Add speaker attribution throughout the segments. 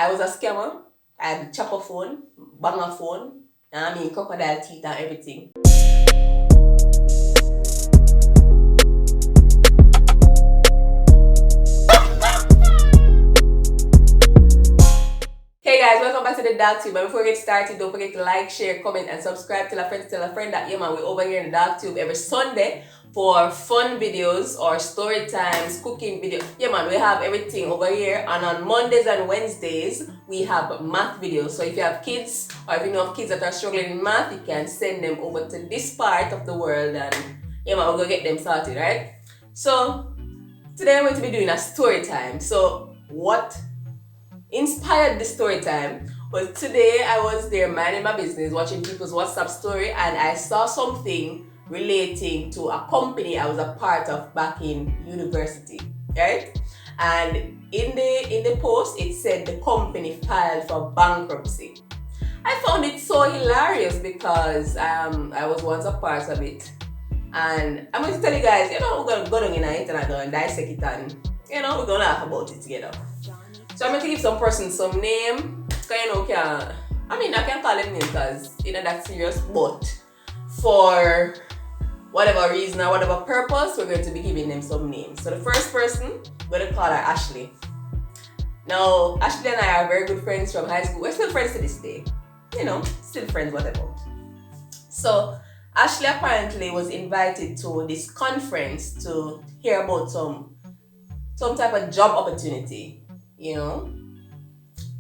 Speaker 1: I was a scammer. I had chopper phone, banger phone, crocodile teeth and everything. Hey guys, welcome back to the DAHKTUBE. But before we get started, don't forget to like, share, comment, and subscribe. Tell a friend that we're over here in the DAHKTUBE every Sunday for fun videos or story times, cooking videos. We have everything over here. And on Mondays and Wednesdays, we have math videos. So if you have kids or if you know of kids that are struggling in math, you can send them over to this part of the world and we're gonna get them started, right? So today I'm going to be doing a story time. So what inspired this story time was today I was there minding my business, watching people's WhatsApp story, and I saw something relating to a company I was a part of back in university, right? And in the post it said the company filed for bankruptcy. I found it so hilarious because I was once a part of it, and I'm going to tell you guys, we're going to go down in it and I'm going to dissect it and we're going to laugh about it together. So I'm going to give some person some name. I can call them names because that's serious, but for whatever reason or whatever purpose, we're going to be giving them some names. So the first person, we're going to call her Ashley. Now, Ashley and I are very good friends from high school. We're still friends to this day. Still friends, whatever. So Ashley apparently was invited to this conference to hear about some type of job opportunity.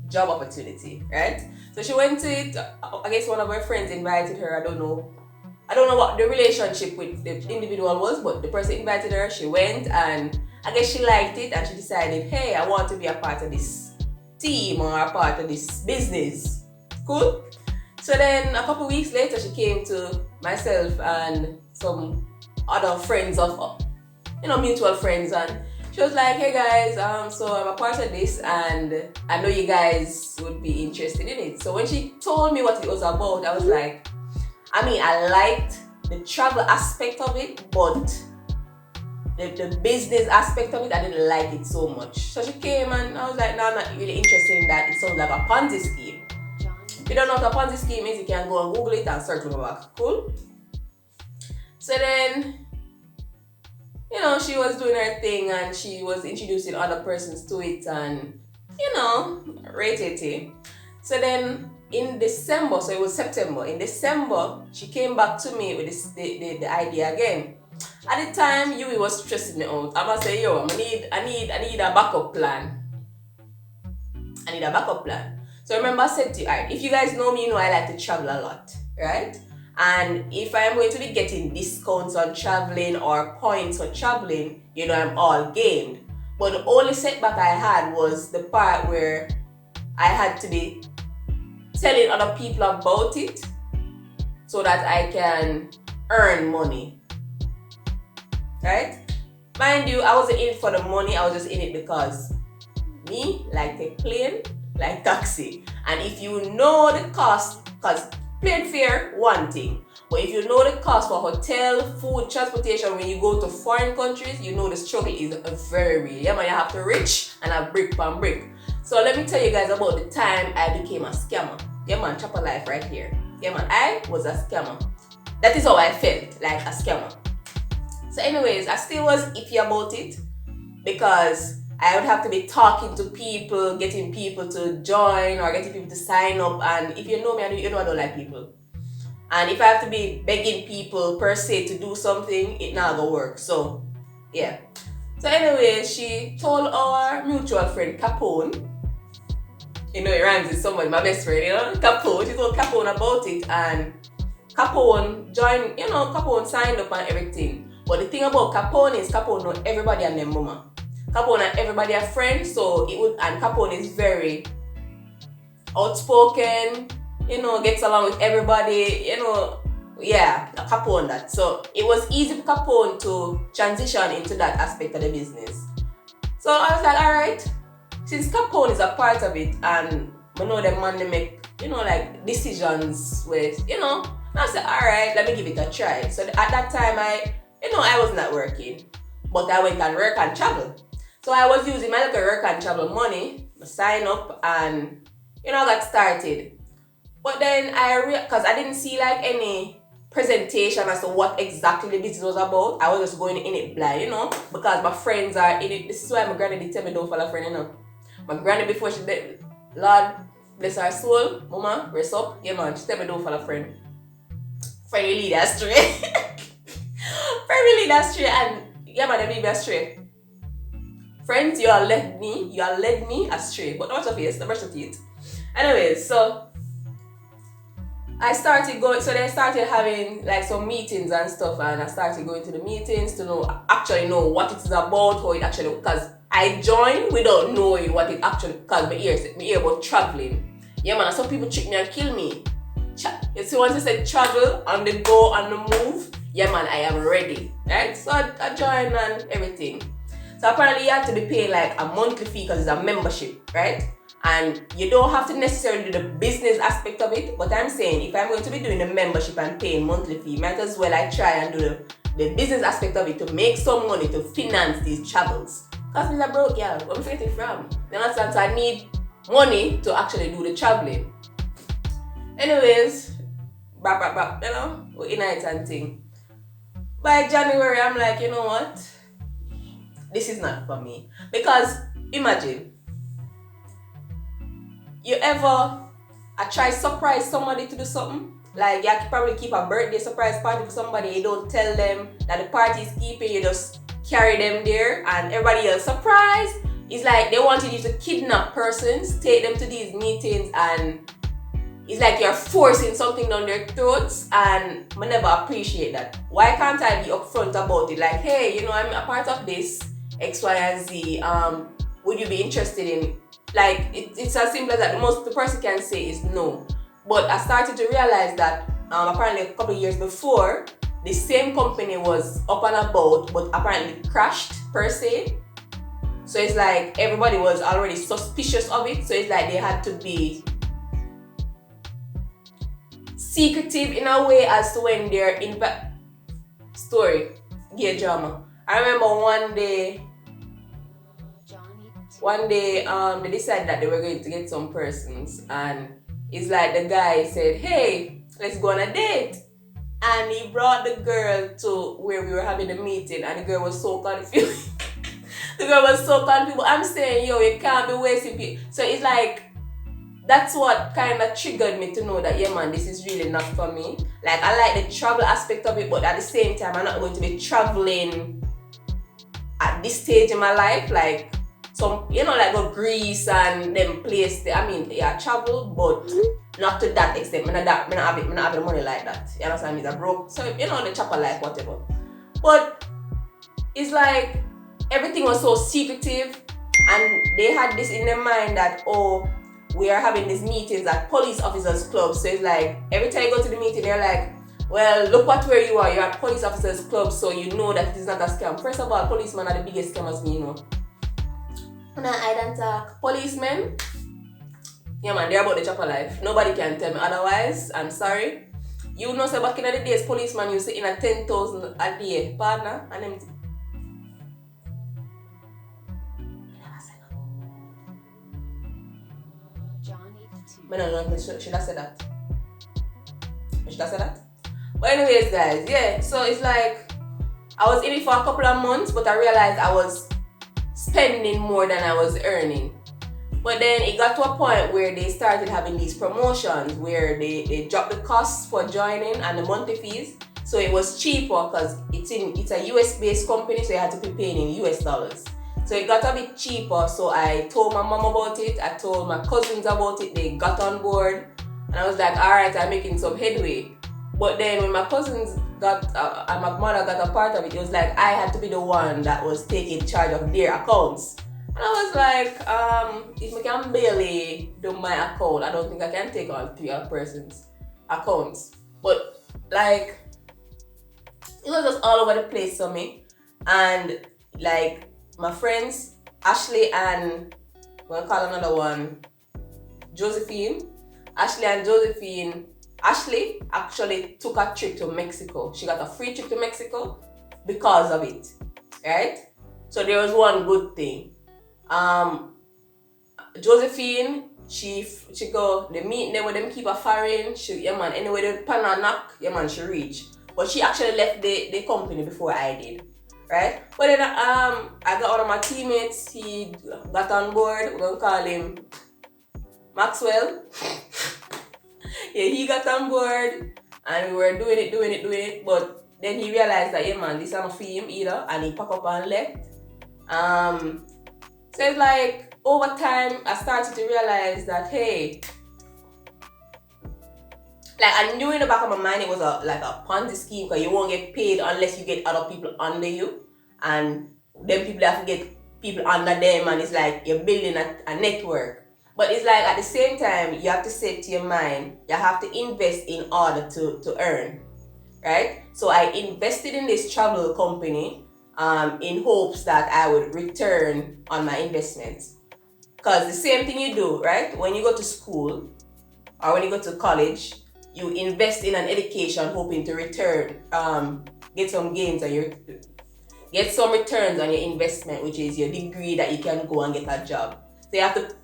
Speaker 1: Job opportunity, right? So she went to it. I guess one of her friends invited her. I don't know what the relationship with the individual was, but the person invited her. She went, and I guess she liked it, and she decided, hey, I want to be a part of this team or a part of this business. Cool. So then a couple weeks later, she came to myself and some other friends of mutual friends, and she was like, hey guys, so I'm a part of this and I know you guys would be interested in it. So when she told me what it was about, I was like, I liked the travel aspect of it, but the business aspect of it, I didn't like it so much. So she came and I was like, no, I'm not really interested in that. It sounds like a Ponzi scheme. If you don't know what a Ponzi scheme is, you can go and Google it and search it back. Cool? So then she was doing her thing and she was introducing other persons to it and, rated. So then in December, so it was September, in December, she came back to me with the idea again. At the time, Yui was stressing me out. I must say, I need a backup plan. I need a backup plan. So remember I said to you, alright, if you guys know me, I like to travel a lot, right? And if I'm going to be getting discounts on traveling or points for traveling, I'm all gamed. But the only setback I had was the part where I had to be telling other people about it so that I can earn money. Right? Mind you, I wasn't in it for the money, I was just in it because me, like take plane, like taxi. And if you know the cost, because plane fare, one thing. But if you know the cost for hotel, food, transportation when you go to foreign countries, the struggle is very real. You have to reach and have brick by brick. So let me tell you guys about the time I became a scammer. Chopper life right here. I was a scammer. That is how I felt, like a scammer. So anyways, I still was iffy about it because I would have to be talking to people, getting people to join or getting people to sign up. And if you know me, I don't like people. And if I have to be begging people per se to do something, it not gonna work. So, yeah. So anyway, she told our mutual friend Capone, it rhymes with somebody, my best friend, Capone. She told Capone about it and Capone joined, Capone signed up and everything. But the thing about Capone is Capone know everybody and their mama. Capone and everybody are friends, and Capone is very outspoken, gets along with everybody, Capone that. So it was easy for Capone to transition into that aspect of the business. So I was like, alright, since Capone is a part of it and I know the man they make, decisions with, I said, alright, let me give it a try. So at that time I was not working, but I went and work and travel. So I was using my little work and travel money I sign up and I got started. But then because I didn't see like any presentation as to what exactly the business was about. I was just going in it blind, because my friends are in it. This is why my granny did tell me don't follow a friend, My granny before she did, Lord bless her soul, mama, rest up. Yeah man, she tell me don't follow a friend. Friend will lead us astray. Friend will lead us astray, and yeah man, they lead me astray. Friends, you are led me astray. But not your face, the brush your teeth. Anyways, so I started going, so they started having like some meetings and stuff, and I started going to the meetings to actually know what it is about, how it actually, because I joined without knowing what it actually, because my ear about traveling. Yeah man, some people trick me and kill me. You see, once I said travel, on the go, on the move, yeah man, I am ready, right? So I joined and everything. So apparently you have to be paying like a monthly fee because it's a membership, right? And you don't have to necessarily do the business aspect of it, but I'm saying if I'm going to be doing a membership and paying monthly fee, might as well I try and do the business aspect of it to make some money to finance these travels. Because I'm broke, yeah, where am I getting it from? You understand? So I need money to actually do the traveling. Anyways, we're in it and thing. By January, I'm like, you know what? This is not for me. Because imagine, you ever try surprise somebody to do something? Like you probably keep a birthday surprise party for somebody, you don't tell them that the party is keeping, you just carry them there and everybody else surprise. It's like they wanted you to kidnap persons, take them to these meetings, and it's like you're forcing something down their throats, and I never appreciate that. Why can't I be upfront about it? Like, hey, I'm a part of this X, Y, and Z. Would you be interested in? Like, it's as simple as that. The person can say is no. But I started to realize that apparently a couple of years before, the same company was up and about, but apparently crashed per se. So it's like everybody was already suspicious of it. So it's like they had to be secretive in a way as to when they're in story, gay drama. I remember one day, they decided that they were going to get some persons, and it's like the guy said, hey, let's go on a date. And he brought the girl to where we were having the meeting, and the girl was so confused. I'm saying, yo, you can't be wasting people. So it's like, that's what kind of triggered me to know that, yeah man, this is really not for me. Like, I like the travel aspect of it, but at the same time, I'm not going to be traveling at this stage in my life. Like, some, like go Greece and them place. Travel, but not to that extent. I not have the money like that. You understand me? I'm broke. So, the chopper life, whatever. But it's like, everything was so secretive, and they had this in their mind that, we are having these meetings at police officers' clubs. So it's like, every time you go to the meeting, they're like, well, look where you are. You're at police officers' club, so you know that it is not a scam. First of all, policemen are the biggest scammers me know. And I don't talk. Policemen, yeah man, they're about the chopper life. Nobody can tell me otherwise. I'm sorry. Say back in the days, policemen used to in a 10,000 a day, partner, and them. Should I say that? Should I say that? But anyways, guys, yeah. So it's like, I was in it for a couple of months, but I realized I was spending more than I was earning. But then it got to a point where they started having these promotions where they dropped the costs for joining and the monthly fees. So it was cheaper because it's a US-based company, so you had to be paying in US dollars. So it got a bit cheaper, so I told my mom about it, I told my cousins about it, they got on board, and I was like, alright, I'm making some headway. But then when my cousins and my mother got a part of it, it was like I had to be the one that was taking charge of their accounts. And I was like, if I can barely do my account, I don't think I can take on 3 person's accounts. But like, it was just all over the place for me. And like, my friends, Ashley and, we'll call another one, Josephine. Ashley actually took a trip to Mexico. She got a free trip to Mexico because of it, right? So there was one good thing. Josephine, she go the meeting there with them keep a foreign. She anyway the pan and knock, she reach. But she actually left the company before I did. Right? But then I got one of my teammates, he got on board, we're gonna call him Maxwell. Yeah, he got on board and we were doing it, but then he realized that this is not for him either, and he packed up and left. So it's like over time I started to realize that hey, like I knew in the back of my mind it was like a Ponzi scheme because you won't get paid unless you get other people under you, and then people have to get people under them, and it's like you're building a network. But it's like at the same time you have to say to your mind, you have to invest in order to earn, right? So I invested in this travel company in hopes that I would return on my investments. Because the same thing you do, right? When you go to school or when you go to college, you invest in an education hoping to return, get some gains on get some returns on your investment, which is your degree that you can go and get a job. So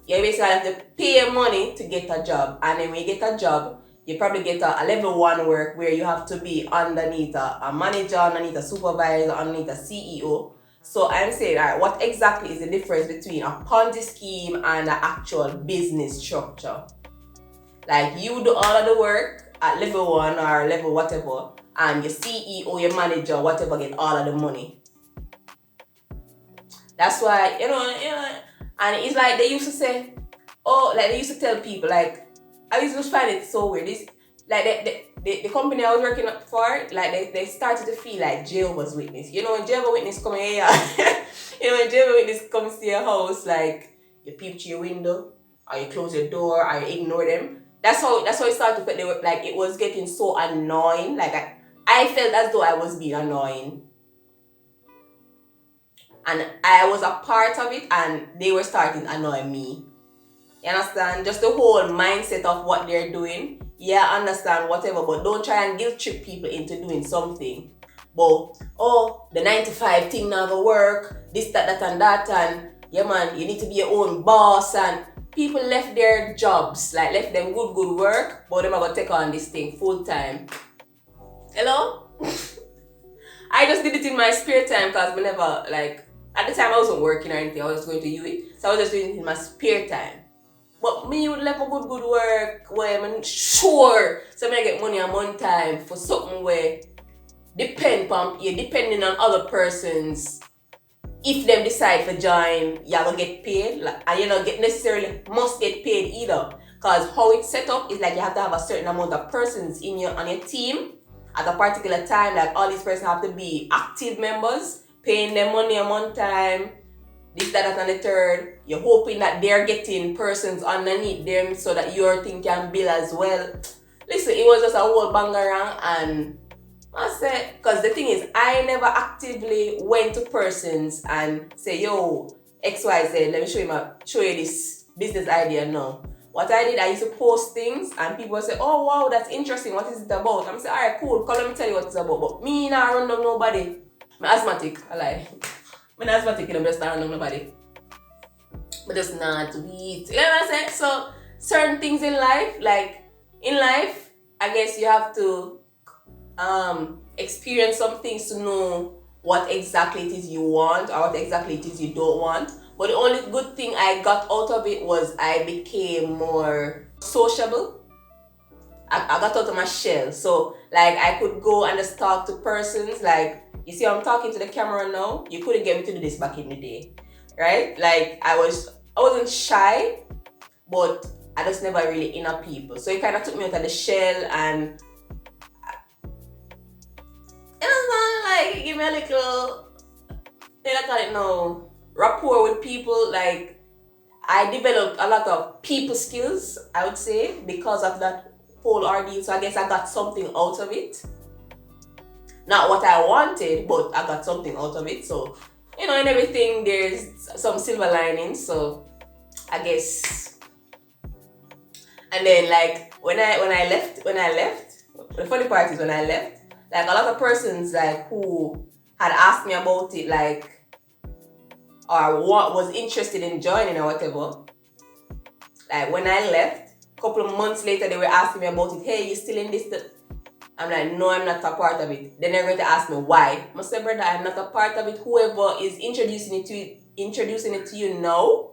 Speaker 1: you basically have to pay money to get a job, and then when you get a job, you probably get a level 1 work where you have to be underneath a manager, underneath a supervisor, underneath a CEO. So I'm saying, alright, what exactly is the difference between a Ponzi scheme and an actual business structure? Like you do all of the work at level 1 or level whatever, and your CEO, your manager, whatever, get all of the money. That's why, and it's like they used to say, they used to tell people, like, I used to find it so weird. This, like, the company I was working for, like, they started to feel like Jehovah's Witness. When Jehovah's Witness come here, when Jehovah's Witness comes to your house, like, you peep through your window, or you close your door, or you ignore them. That's how it started to feel. Like, it was getting so annoying. Like, I felt as though I was being annoying. And I was a part of it, and they were starting to annoy me. You understand? Just the whole mindset of what they're doing. Yeah, I understand, whatever, but don't try and guilt trip people into doing something. But, the 9 to 5 thing now go work, this, that, and that, and you need to be your own boss, and people left their jobs, like left them good work, but they're going to take on this thing full time. Hello? I just did it in my spare time because whenever, like, at the time I wasn't working or anything, I was just going to UE, so I was just doing it in my spare time. But me would let my good work where I'm sure so I get money on one time for something where depending on other persons. If them decide to join, you're gonna get paid, and you don't necessarily must get paid either. Because how it's set up is like you have to have a certain amount of persons on your team at a particular time. Like all these persons have to be active members, paying them money on one time. This, that, and the third. You're hoping that they're getting persons underneath them so that your thing can bill as well. Listen, it was just a whole bangarang, and I said, because the thing is, I never actively went to persons and say, yo, XYZ, let me show you this business idea now. What I did, I used to post things and people would say, oh wow, that's interesting, what is it about? I'm saying, alright, cool, come let me tell you what it's about. But me not run down nobody. I'm asthmatic, I lie. I'm asthmatic and I'm just not run down nobody. But just not to eat. You know what I'm saying? So certain things in life, I guess you have to experience some things to know what exactly it is you want or what exactly it is you don't want. But the only good thing I got out of it was I became more sociable. I got out of my shell. So like I could go and just talk to persons. Like, you see I'm talking to the camera now, you couldn't get me to do this back in the day. Right? Like I wasn't shy, but I just never really inner people. So it kind of took me out of the shell, and like give me a little, I call it now, rapport with people. Like I developed a lot of people skills, I would say, because of that whole ordeal. So I guess I got something out of it. Not what I wanted, but I got something out of it. So, in everything there's some silver linings. So I guess. And then like when I left, the funny part is when I left, like a lot of persons like who had asked me about it, like, or what was interested in joining or whatever, Like when I left, a couple of months later, they were asking me about it. Hey, you still in this? I'm like, no, I'm not a part of it. Then they're going to ask me why. I say, brother, I'm not a part of it. Whoever is introducing it to you now.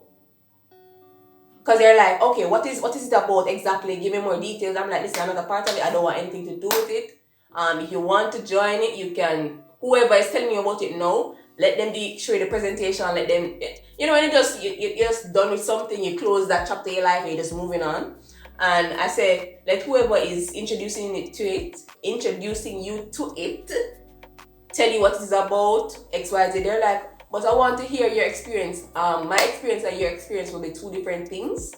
Speaker 1: Because they're like, okay, what is it about exactly? Give me more details. I'm like, listen, I'm not a part of it. I don't want anything to do with it. If you want to join it, you can. Whoever is telling you about it now, let them show you the presentation. Let them, when you're just done with something, you close that chapter of your life and you're just moving on. And I say, let whoever is introducing you to it, tell you what it's about, XYZ. They're like, but I want to hear your experience. My experience and your experience will be two different things.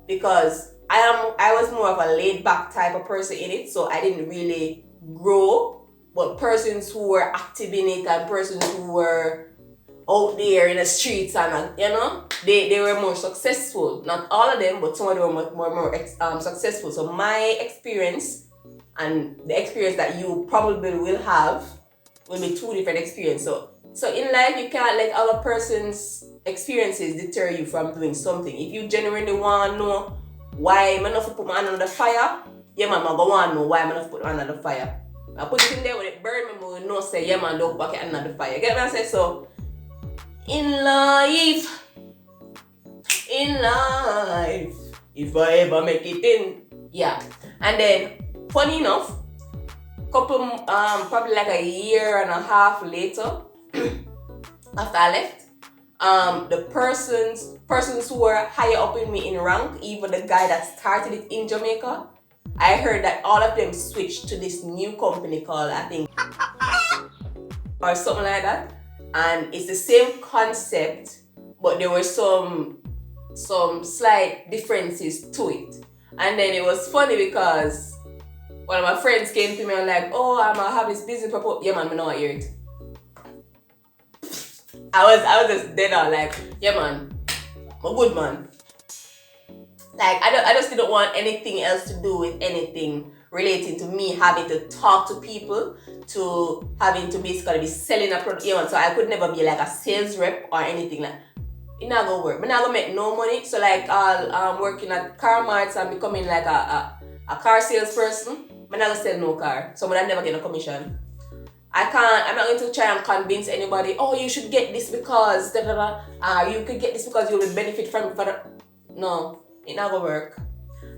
Speaker 1: Because I was more of a laid back type of person in it, so I didn't really grow. But persons who were active in it and persons who were out there in the streets and they were more successful. Not all of them, but some of them were more successful. So my experience and the experience that you probably will have will be two different experiences. So in life, you can't let other person's experiences deter you from doing something. If you genuinely want to know why I'm not put my hand on the fire, yeah man, I go want to know why I'm not put my hand on the fire. I put it in there when it burn me, I know say yeah man, don't back it under the fire. Get what I say? So in life, if I ever make it in, yeah. And then, funny enough, probably like a year and a half later, after I left, the persons who were higher up in me in rank, even the guy that started it in Jamaica, I heard that all of them switched to this new company called, I think, or something like that. And it's the same concept, but there were some slight differences to it. And then it was funny because one of my friends came to me and like, oh, I'm gonna have this business proposal. Yeah man, I know I hear it. I was just dead on like, yeah man, I'm a good man. Like I just didn't want anything else to do with anything relating to me having to talk to people, to having to basically be selling a product. Yeah, so I could never be like a sales rep or anything like. It not gonna work. I'm not gonna make no money. So like I'll working at car marts and becoming like a car salesperson. I'm not gonna sell no car. So I never get no commission. I'm not going to try and convince anybody, oh, you should get this because you could get this because you will benefit from it. No, it not gonna work.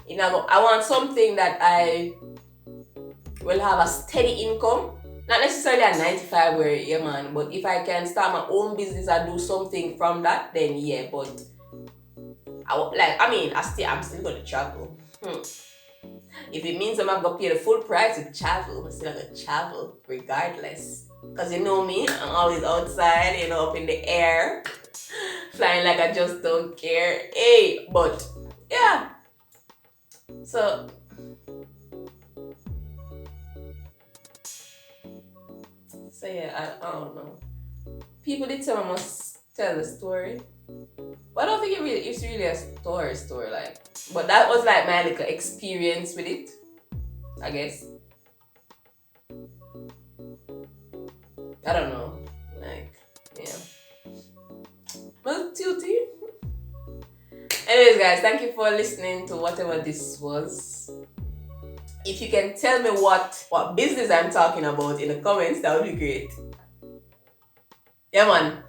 Speaker 1: I want something that I will have a steady income. Not necessarily a 9 to 5 where, yeah man, but if I can start my own business and do something from that, then yeah, but I'm still gonna travel. If it means I'm not gonna pay the full price to travel, I'm still gonna travel regardless. Cause you know me, I'm always outside, up in the air, flying like I just don't care. Hey, but yeah. So yeah, I don't know. People did tell me I must tell the story. But I don't think it's really a story like. But that was like my little experience with it, I guess. I don't know. Like, yeah. Well, tutti. Anyways, guys, thank you for listening to whatever this was. If you can tell me what business I'm talking about in the comments, that would be great. Yeah, man.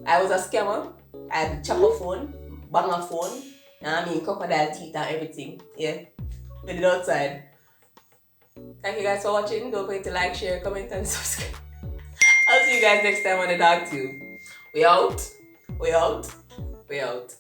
Speaker 1: I was a scammer. I had a chopper phone, banger phone, crocodile teeth and everything. Yeah. With it outside. Thank you guys for watching. Don't forget to like, share, comment, and subscribe. I'll see you guys next time on the DAHKTUBE. We out.